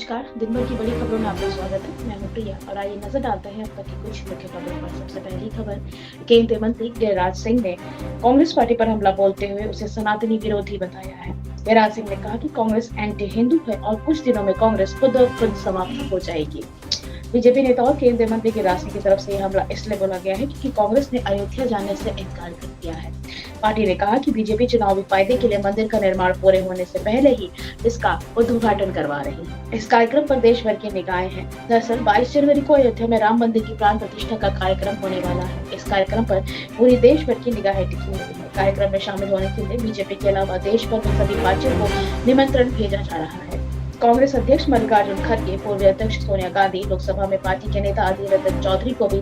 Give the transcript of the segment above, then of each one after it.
नमस्कार, दिन भर की बड़ी खबरों में आपका स्वागत है। मैं हूं प्रिया और आइए नजर डालते हैं अब तक की कुछ मुख्य खबरों पर। सबसे पहली खबर, केंद्रीय मंत्री गिरिराज सिंह ने कांग्रेस पार्टी पर हमला बोलते हुए उसे सनातनी विरोधी बताया है। गिरिराज सिंह ने कहा कि कांग्रेस एंटी हिंदू है और कुछ दिनों में कांग्रेस खुद और खुद समाप्त हो जाएगी। बीजेपी नेता और केंद्रीय मंत्री गिरिराज सिंह की तरफ से यह हमला इसलिए बोला गया है क्योंकि कांग्रेस ने अयोध्या जाने से इनकार कर दिया है। पार्टी ने कहा कि बीजेपी चुनावी फायदे के लिए मंदिर का निर्माण पूरे होने से पहले ही इसका उद्घाटन करवा रही है। इस कार्यक्रम पर देश भर की निगाहें हैं। दरअसल 22 जनवरी को अयोध्या में राम मंदिर की प्राण प्रतिष्ठा का कार्यक्रम होने वाला है। इस कार्यक्रम पर पूरी देश भर की निगाहें टिकी हुई है। कार्यक्रम में शामिल होने के लिए बीजेपी के अलावा देश भर में सभी पार्टियों को निमंत्रण भेजा जा रहा है। कांग्रेस अध्यक्ष मल्लिकार्जुन खड़गे, पूर्व अध्यक्ष सोनिया गांधी, लोकसभा में पार्टी के नेता अधीर रंजन चौधरी को भी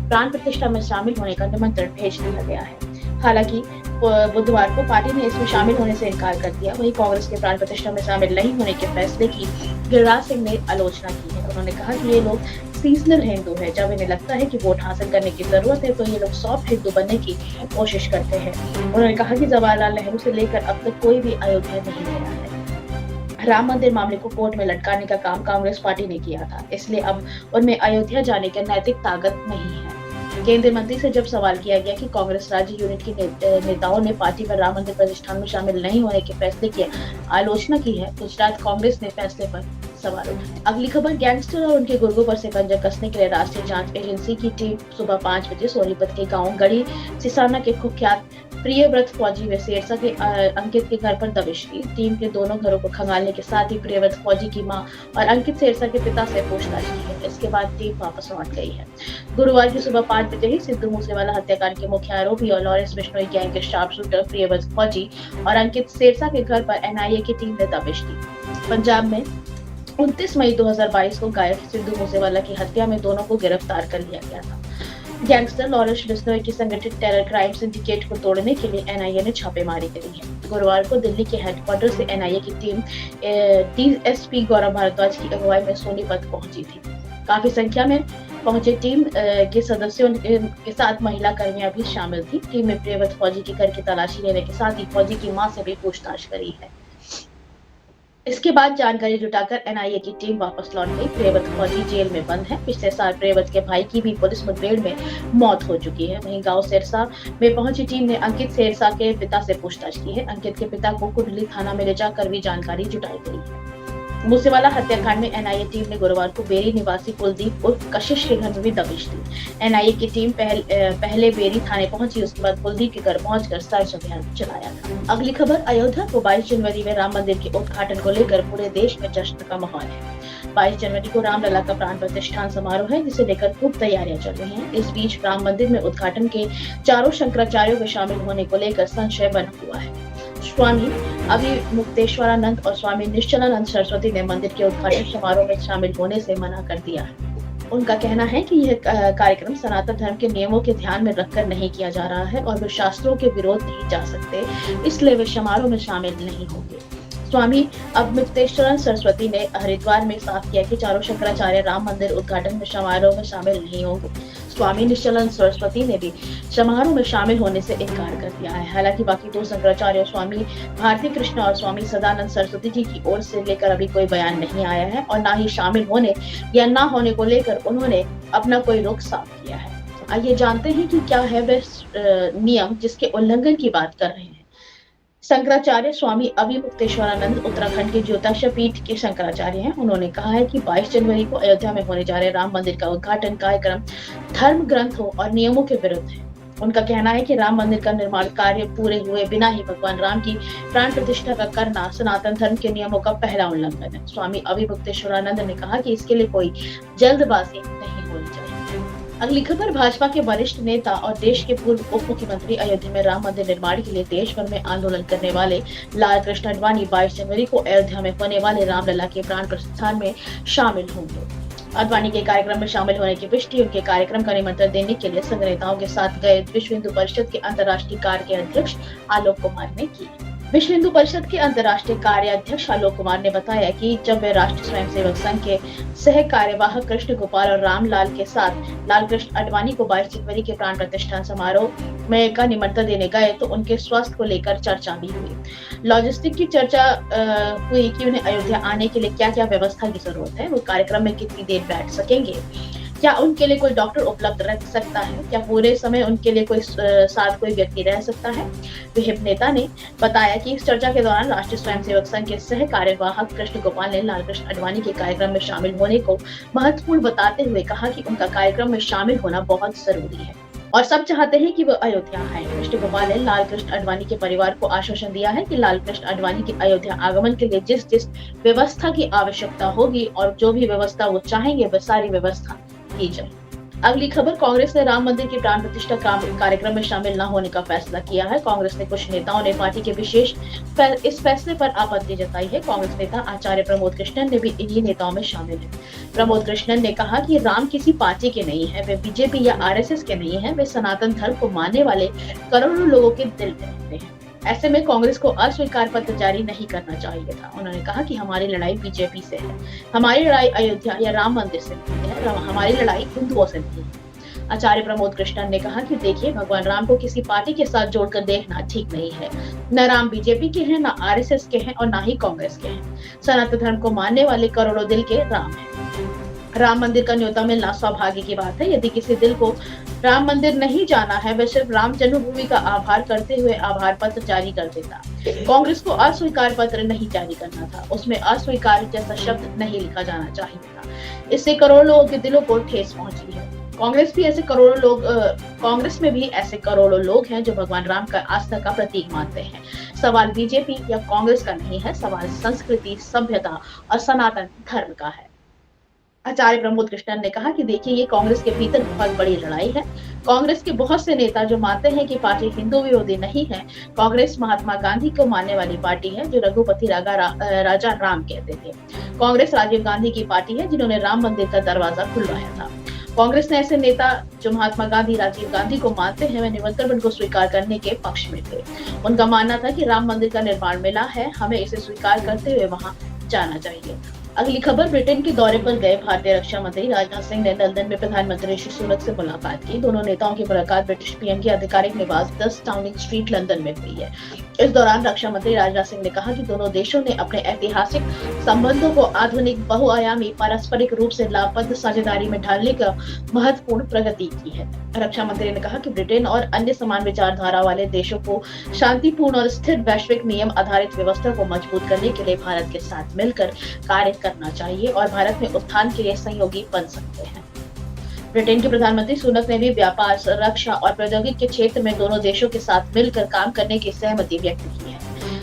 प्राण प्रतिष्ठा में शामिल होने का निमंत्रण भेज दिया गया है। हालांकि बुधवार को पार्टी ने इसमें शामिल होने से इनकार कर दिया। वहीं कांग्रेस के प्राण प्रतिष्ठा में शामिल नहीं होने के फैसले की गिरिराज सिंह ने आलोचना की है। उन्होंने कहा कि ये लोग सीजनल हिंदू है। जब इन्हें लगता है कि वोट हासिल करने की जरूरत है तो ये लोग सॉफ्ट हिंदू बनने की कोशिश करते हैं। उन्होंने कहा कि जवाहरलाल नेहरू से लेकर अब तक कोई भी अयोध्या नहीं गया है। राम मंदिर मामले को कोर्ट में लटकाने का काम कांग्रेस पार्टी ने किया था, इसलिए अब उनमें अयोध्या जाने की नैतिक ताकत नहीं है। केंद्रीय मंत्री से जब सवाल किया गया कि कांग्रेस राज्य यूनिट के नेताओं ने पार्टी पर राम मंदिर प्रतिष्ठान में शामिल नहीं होने के फैसले की आलोचना की है, गुजरात कांग्रेस ने फैसले पर सवाल उठाए। अगली खबर, गैंगस्टर और उनके गुर्गों पर शिकंजा कसने के लिए राष्ट्रीय जांच एजेंसी की टीम सुबह 5 बजे सोनीपत के गांव गढ़ी सिसाना के कुख्यात प्रियव्रत फौजी व सिरसा के अंकित के घर पर दबिश की। टीम के दोनों घरों को खंगालने के साथ ही प्रियव्रत फौजी की मां और अंकित सिरसा के पिता से पूछताछ की है। इसके बाद टीम वापस लौट गई है। गुरुवार की सुबह 5 बजे ही सिद्धू मूसेवाला हत्याकांड के मुख्य आरोपी और लॉरेंस बिश्नोई गैंग के शार्प शूटर प्रियव्रत फौजी और अंकित सिरसा के घर पर एनआईए की टीम ने दबिश दी। पंजाब में 29 मई 2022 को गायक सिद्धू मूसेवाला की हत्या में दोनों को गिरफ्तार कर लिया गया था। गैंगस्टर लॉरेंस बिश्नोई की संगठित टेरर क्राइम सिंडिकेट को तोड़ने के लिए एनआईए ने छापेमारी करी है। गुरुवार को दिल्ली के हेडक्वार्टर से एनआईए की टीम डीएसपी गौरव भारद्वाज की अगुवाई में सोनीपत पहुंची थी। काफी संख्या में पहुंचे टीम के सदस्यों के साथ महिला कर्मियां भी शामिल थी। टीम में प्रियव्रत फौजी के घर की तलाशी लेने के साथ ही फौजी की मां से भी पूछताछ करी है। इसके बाद जानकारी जुटाकर एनआईए की टीम वापस लौट गई। प्रियव्रत फौजी जेल में बंद है। पिछले साल प्रियव्रत के भाई की भी पुलिस मुठभेड़ में मौत हो चुकी है। वहीं गांव सिरसा में पहुंची टीम ने अंकित सिरसा के पिता से पूछताछ की है। अंकित के पिता को कुंडली थाना में ले जाकर भी जानकारी जुटाई गई है। मूसेवाला हत्याकांड में एनआईए टीम ने गुरुवार को बेरी निवासी कुलदीप उर्फ कशिश के घर में भी दबिश दी। एनआईए की टीम पहले बेरी थाने पहुंची, उसके बाद कुलदीप के घर पहुंचकर सर्च अभियान चलाया था। अगली खबर, अयोध्या को 22 जनवरी में राम मंदिर के उद्घाटन को लेकर पूरे देश में जश्न का माहौल है। 22 जनवरी को रामलला का प्राण प्रतिष्ठान समारोह है, जिसे लेकर खूब तैयारियां चल रही हैं। इस बीच राम मंदिर में उद्घाटन के चारों शंकराचार्यों के शामिल होने को लेकर संशय बना हुआ है। स्वामी अभिमुक्तेश्वरानंद और स्वामी निश्चलानंद सरस्वती ने मंदिर के उद्घाटन समारोह में शामिल होने से मना कर दिया है। उनका कहना है कि यह कार्यक्रम सनातन धर्म के नियमों के ध्यान में रखकर नहीं किया जा रहा है और वे शास्त्रों के विरोध नहीं जा सकते, इसलिए वे समारोह में शामिल नहीं होंगे। स्वामी अभिमुक्तेश्वरानंद सरस्वती ने हरिद्वार में साफ किया कि चारों शंकराचार्य राम मंदिर उद्घाटन में समारोह में शामिल नहीं होंगे। स्वामी निश्चलानंद सरस्वती ने भी समारोह में शामिल होने से इनकार कर दिया है। हालांकि बाकी दो शंकराचार्य स्वामी भारती कृष्ण और स्वामी सदानंद सरस्वती जी की ओर से लेकर अभी कोई बयान नहीं आया है और ना ही शामिल होने या ना होने को लेकर उन्होंने अपना कोई रुख साफ किया है। आइए जानते हैं कि क्या है वे नियम जिसके उल्लंघन की बात कर रहे हैं। शंकराचार्य स्वामी अभिमुक्तेश्वरानंद उत्तराखंड के ज्योतिष पीठ के शंकराचार्य हैं। उन्होंने कहा है कि 22 जनवरी को अयोध्या में होने जा रहे राम मंदिर का उद्घाटन कार्यक्रम धर्म ग्रंथों और नियमों के विरुद्ध है। उनका कहना है कि राम मंदिर का निर्माण कार्य पूरे हुए बिना ही भगवान राम की प्राण प्रतिष्ठा का करना सनातन धर्म के नियमों का पहला उल्लंघन है। स्वामी अभिमुक्तेश्वरानंद ने कहा कि इसके लिए कोई जल्दबाजी नहीं होनी चाहिए। अगली खबर, भाजपा के वरिष्ठ नेता और देश के पूर्व उप मुख्यमंत्री अयोध्या में राम मंदिर निर्माण के लिए देश भर में आंदोलन करने वाले लाल कृष्ण आडवाणी 22 जनवरी को अयोध्या में होने वाले रामलला के प्राण प्रतिष्ठान में शामिल होंगे। आडवाणी के कार्यक्रम में शामिल होने की पुष्टि उनके कार्यक्रम का निमंत्रण देने के लिए संघ नेताओं के साथ गए विश्व हिंदू परिषद के अंतर्राष्ट्रीय कार्य के अध्यक्ष आलोक कुमार ने की। विश्व हिंदू परिषद के अंतर्राष्ट्रीय कार्याध्यक्ष आलोक कुमार ने बताया कि जब वे राष्ट्रीय स्वयंसेवक संघ के सह कार्यवाहक कृष्ण गोपाल और रामलाल के साथ लालकृष्ण आडवाणी को 22 जनवरी के प्राण प्रतिष्ठा समारोह में का निमंत्रण देने गए तो उनके स्वास्थ्य को लेकर चर्चा भी हुई। लॉजिस्टिक की चर्चा हुई कि उन्हें अयोध्या आने के लिए क्या क्या व्यवस्था की जरूरत है, वो कार्यक्रम में कितनी देर बैठ सकेंगे, क्या उनके लिए कोई डॉक्टर उपलब्ध रह सकता है, क्या पूरे समय उनके लिए साथ कोई व्यक्ति रह सकता है। विहिप नेता ने बताया कि इस चर्चा के दौरान राष्ट्रीय स्वयंसेवक संघ के सह कार्यवाहक कृष्ण गोपाल ने लालकृष्ण आडवाणी के कार्यक्रम में शामिल होने को महत्वपूर्ण बताते हुए कहा कि उनका कार्यक्रम में शामिल होना बहुत जरूरी है और सब चाहते हैं कि वो अयोध्या आए। कृष्ण गोपाल ने लालकृष्ण आडवाणी के परिवार को आश्वासन दिया है कि लालकृष्ण आडवाणी के अयोध्या आगमन के लिए जिस जिस व्यवस्था की आवश्यकता होगी और जो भी व्यवस्था वो चाहेंगे वह सारी व्यवस्था की जाए। अगली खबर, कांग्रेस ने राम मंदिर की प्राण प्रतिष्ठा कार्यक्रम में शामिल न होने का फैसला किया है। कांग्रेस ने कुछ नेताओं ने पार्टी के विशेष इस फैसले पर आपत्ति जताई है। कांग्रेस नेता आचार्य प्रमोद कृष्णन ने भी इन्हीं नेताओं में शामिल है। प्रमोद कृष्णन ने कहा कि राम किसी पार्टी के नहीं है, वे बीजेपी या आरएसएस के नहीं है, वे सनातन धर्म को मानने वाले करोड़ों लोगों के दिल में रहते हैं। ऐसे में कांग्रेस को अस्वीकार पत्र जारी नहीं करना चाहिए था। उन्होंने कहा कि हमारी लड़ाई बीजेपी से है, हमारी लड़ाई अयोध्या या राम मंदिर से नहीं है, हमारी लड़ाई हिंदुओं से नहीं है। आचार्य प्रमोद कृष्णन ने कहा कि देखिए, भगवान राम को किसी पार्टी के साथ जोड़कर देखना ठीक नहीं है। न राम बीजेपी के हैं, न आरएसएस के हैं और न ही कांग्रेस के हैं। सनातन धर्म को मानने वाले करोड़ों दिल के राम है। राम मंदिर का न्योता मिलना सौभाग्य की बात है। यदि किसी दिल को राम मंदिर नहीं जाना है, वह सिर्फ राम जन्मभूमि का आभार करते हुए आभार पत्र जारी कर देता। कांग्रेस को अस्वीकार पत्र नहीं जारी करना था, उसमें अस्वीकार जैसा शब्द नहीं लिखा जाना चाहिए था। इससे करोड़ों लोगों के दिलों को ठेस पहुंची है। कांग्रेस में भी ऐसे करोड़ों लोग हैं जो भगवान राम का आस्था का प्रतीक मानते हैं। सवाल बीजेपी या कांग्रेस का नहीं है, सवाल संस्कृति, सभ्यता और सनातन धर्म का है। आचार्य प्रमोद कृष्णन ने कहा कि देखिए, ये कांग्रेस के भीतर बहुत बड़ी लड़ाई है। कांग्रेस के बहुत से नेता जो मानते हैं कि पार्टी हिंदू विरोधी नहीं है। कांग्रेस महात्मा गांधी को मानने वाली पार्टी है, जो रघुपति राजा राम कहते थे। कांग्रेस राजीव गांधी की पार्टी है, जिन्होंने राम मंदिर का दरवाजा खुलवाया था। कांग्रेस ने ऐसे नेता जो महात्मा गांधी, राजीव गांधी को मानते हैं, वे निमंत्रण को स्वीकार करने के पक्ष में थे। उनका मानना था कि राम मंदिर का निर्माण मिला है, हमें इसे स्वीकार करते हुए वहां जाना चाहिए। अगली खबर, ब्रिटेन के दौरे पर गए भारतीय रक्षा मंत्री राजनाथ सिंह ने लंदन में प्रधानमंत्री ऋषि सुनक से मुलाकात की। दोनों नेताओं की मुलाकात ब्रिटिश पीएम के आधिकारिक निवास 10 डाउनिंग स्ट्रीट लंदन में हुई है। इस दौरान रक्षा मंत्री राजनाथ सिंह ने कहा कि दोनों देशों ने अपने ऐतिहासिक संबंधों को आधुनिक, बहुआयामी, पारस्परिक रूप से लाभप्रद साझेदारी में ढालने का महत्वपूर्ण प्रगति की है। रक्षा मंत्री ने कहा कि ब्रिटेन और अन्य समान विचारधारा वाले देशों को शांतिपूर्ण और स्थिर वैश्विक नियम आधारित व्यवस्था को मजबूत करने के लिए भारत के साथ मिलकर कार्य करना चाहिए और भारत में उत्थान के लिए सहयोगी बन सकते हैं। ब्रिटेन के प्रधानमंत्री सुनक ने भी व्यापार, रक्षा और प्रौद्योगिकी के क्षेत्र में दोनों देशों के साथ मिलकर काम करने की सहमति व्यक्त की है।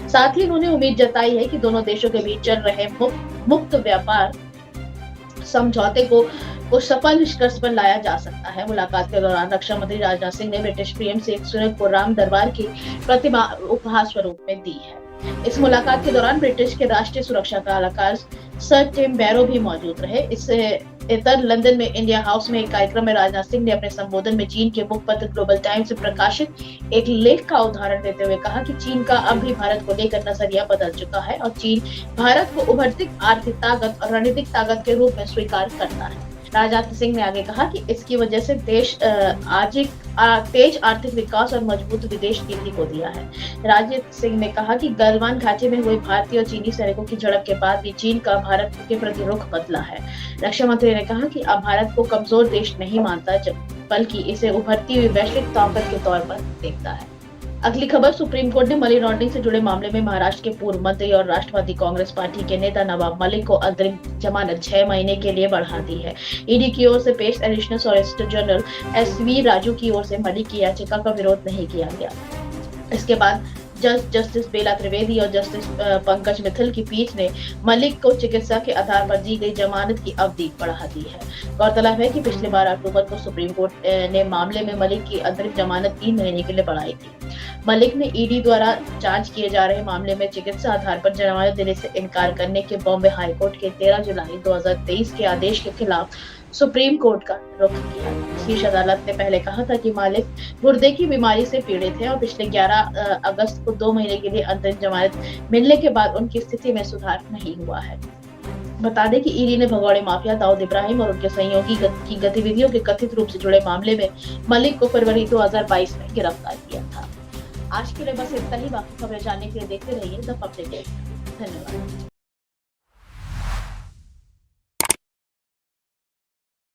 साथ ही उन्होंने उम्मीद जताई है कि दोनों देशों के बीच चल रहे मुक्त व्यापार समझौते को सफल निष्कर्ष पर लाया जा सकता है। मुलाकात के दौरान रक्षा मंत्री राजनाथ सिंह ने ब्रिटिश पीएम शेख सुनक को राम दरबार की प्रतिमा उपहार स्वरूप में दी है। इस मुलाकात के दौरान ब्रिटिश के राष्ट्रीय सुरक्षा सलाहकार सर टिम बैरो भी मौजूद रहे। इससे इतर लंदन में इंडिया हाउस में एक कार्यक्रम में राजनाथ सिंह ने अपने संबोधन में चीन के मुखपत्र ग्लोबल टाइम्स से प्रकाशित एक लेख का उदाहरण देते हुए कहा कि चीन का अब भी भारत को लेकर नजरिया बदल चुका है और चीन भारत को उभरती आर्थिक ताकत और रणनीतिक ताकत के रूप में स्वीकार करता है। राजनाथ सिंह ने आगे कहा कि इसकी वजह से देश तेज आर्थिक विकास और मजबूत विदेश नीति को दिया है। राजनाथ सिंह ने कहा कि गलवान घाटी में हुई भारतीय और चीनी सैनिकों की झड़प के बाद भी चीन का भारत के प्रति रुख बदला है। रक्षा मंत्री ने कहा कि अब भारत को कमजोर देश नहीं मानता, बल्कि इसे उभरती हुई वैश्विक ताकत के तौर पर देखता है। अगली खबर, सुप्रीम कोर्ट ने मनी लॉन्ड्रिंग से जुड़े मामले में महाराष्ट्र के पूर्व मंत्री और राष्ट्रवादी कांग्रेस पार्टी के नेता नवाब मलिक को अंतरिम जमानत 6 महीने के लिए बढ़ा दी है। ईडी की ओर से पेश additional solicitor general SV Raju की ओर से मलिक की याचिका का विरोध नहीं किया गया। इसके बाद जस्टिस बेला त्रिवेदी और जस्टिस पंकज मित्तल की पीठ ने मलिक को चिकित्सा के आधार पर दी गई जमानत की अवधि बढ़ा दी है। गौरतलब है कि पिछले 12 अक्टूबर को सुप्रीम कोर्ट ने मामले में मलिक की अंतरिम जमानत 3 महीने के लिए बढ़ाई थी। मलिक ने ईडी द्वारा जांच किए जा रहे मामले में चिकित्सा आधार पर जमानत देने से इनकार करने के बॉम्बे हाईकोर्ट के 13 जुलाई 2023 के आदेश के खिलाफ सुप्रीम कोर्ट का रुख किया। शीर्ष अदालत ने पहले कहा था कि मालिक गुर्दे की बीमारी से पीड़ित है और पिछले 11 अगस्त को 2 महीने के लिए अंतरिम जमानत मिलने के बाद उनकी स्थिति में सुधार नहीं हुआ है। बता दें कि ईडी ने भगौड़े माफिया दाऊद इब्राहिम और उनके सहयोगी की गतिविधियों के कथित रूप से जुड़े मामले में मलिक को फरवरी 2022 में गिरफ्तार किया था। आज के लिए बस इतना ही। बाकी खबरें जानने के लिए देखते रहिए द पब्लिक डेस्क। धन्यवाद।